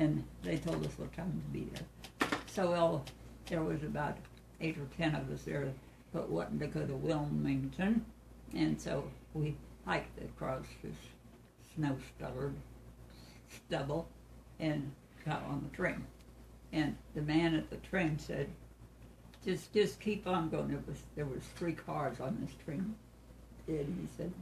and they told us what time to be there. So, well, there was about 8 or 10 of us there, but wanting to go to Wilmington, and so we hiked across this snow-covered stubble and got on the train. And the man at the train said, just keep on going. There was 3 cars on this train, and he said,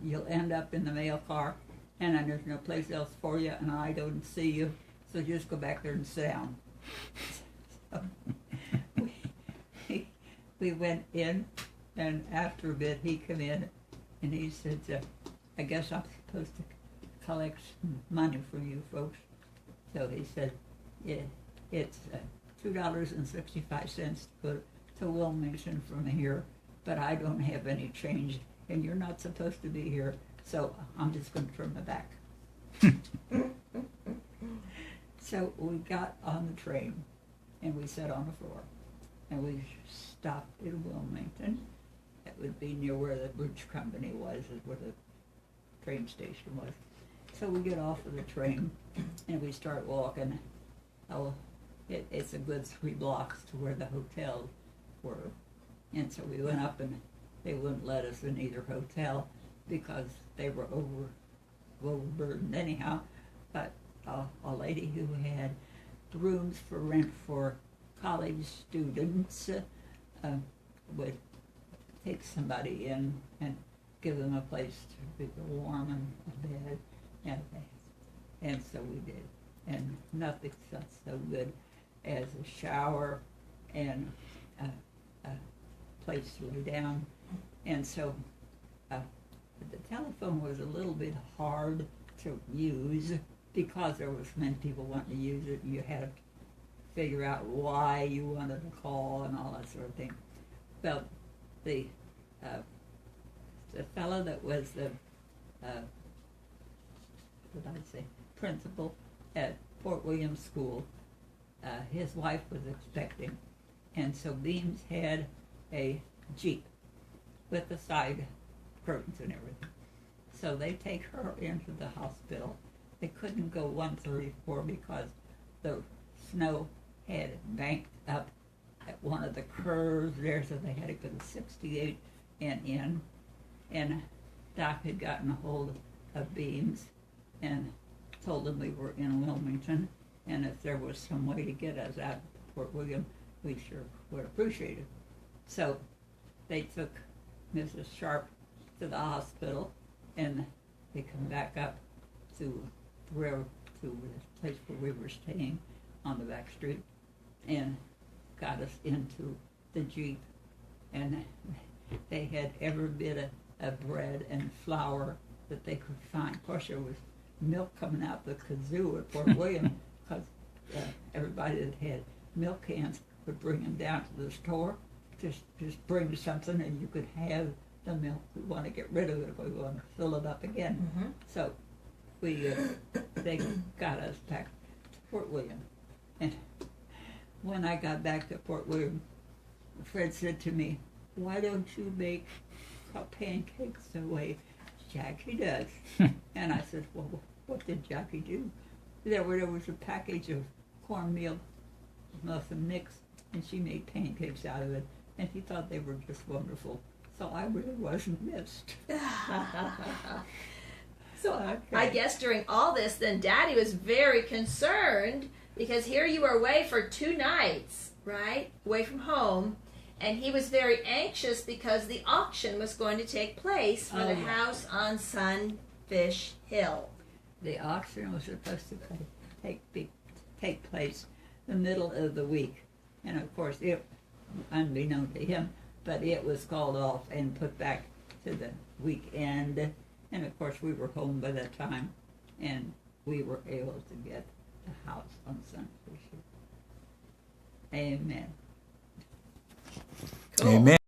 you'll end up in the mail car, and then there's no place else for you, and I don't see you, so just go back there and sit down. So we went in, and after a bit he came in, and he said, I guess I'm supposed to collect some money from you folks. So he said, yeah, it's $2.65 to go to Wilmington from here, but I don't have any change, and you're not supposed to be here, so I'm just going to turn my back. So we got on the train, and we sat on the floor, and we stopped in Wilmington. That would be near where the bridge company was, is where the train station was. So we get off of the train, and we start walking. Oh, it's a good 3 blocks to where the hotels were. And so we went up, and they wouldn't let us in either hotel because they were overburdened anyhow. But a lady who had rooms for rent for college students would take somebody in and give them a place to be warm and a bed and things. And so we did. And nothing felt so good as a shower and a place to lay down. And so the telephone was a little bit hard to use because there was many people wanting to use it, and you had to figure out why you wanted to call and all that sort of thing. Well, the fellow that was the principal at Fort William School, his wife was expecting, and so Beams had a Jeep with the side curtains and everything. So they take her into the hospital. They couldn't go 134 because the snow had banked up at one of the curves there, so they had to go to 68 and in. And Doc had gotten a hold of Beams and told them we were in Wilmington, and if there was some way to get us out of Fort William, we sure would appreciate it. So they took Mrs. Sharp to the hospital, and they come back up to the place where we were staying on the back street, and got us into the Jeep, and they had every bit of bread and flour that they could find. Of course, there was milk coming out the kazoo at Fort William because everybody that had milk cans would bring them down to the store. Just bring something, and you could have the milk. We want to get rid of it if we want to fill it up again. Mm-hmm. So they got us back to Fort William. And when I got back to Fort William, Fred said to me, "Why don't you make pancakes the way Jackie does?" And I said, "Well, what did Jackie do?" There was a package of cornmeal muffin mix, and she made pancakes out of it, and he thought they were just wonderful. So I really wasn't missed. So okay. I guess during all this, then Daddy was very concerned because here you were away for 2 nights, right? Away from home. And he was very anxious because the auction was going to take place for the house on Sunfish Hill. The auction was supposed to take place the middle of the week. And of course, it, unbeknown to him, but it was called off and put back to the weekend. And of course, we were home by that time, and we were able to get the house on Sunfish Hill. Amen. Cool. Amen.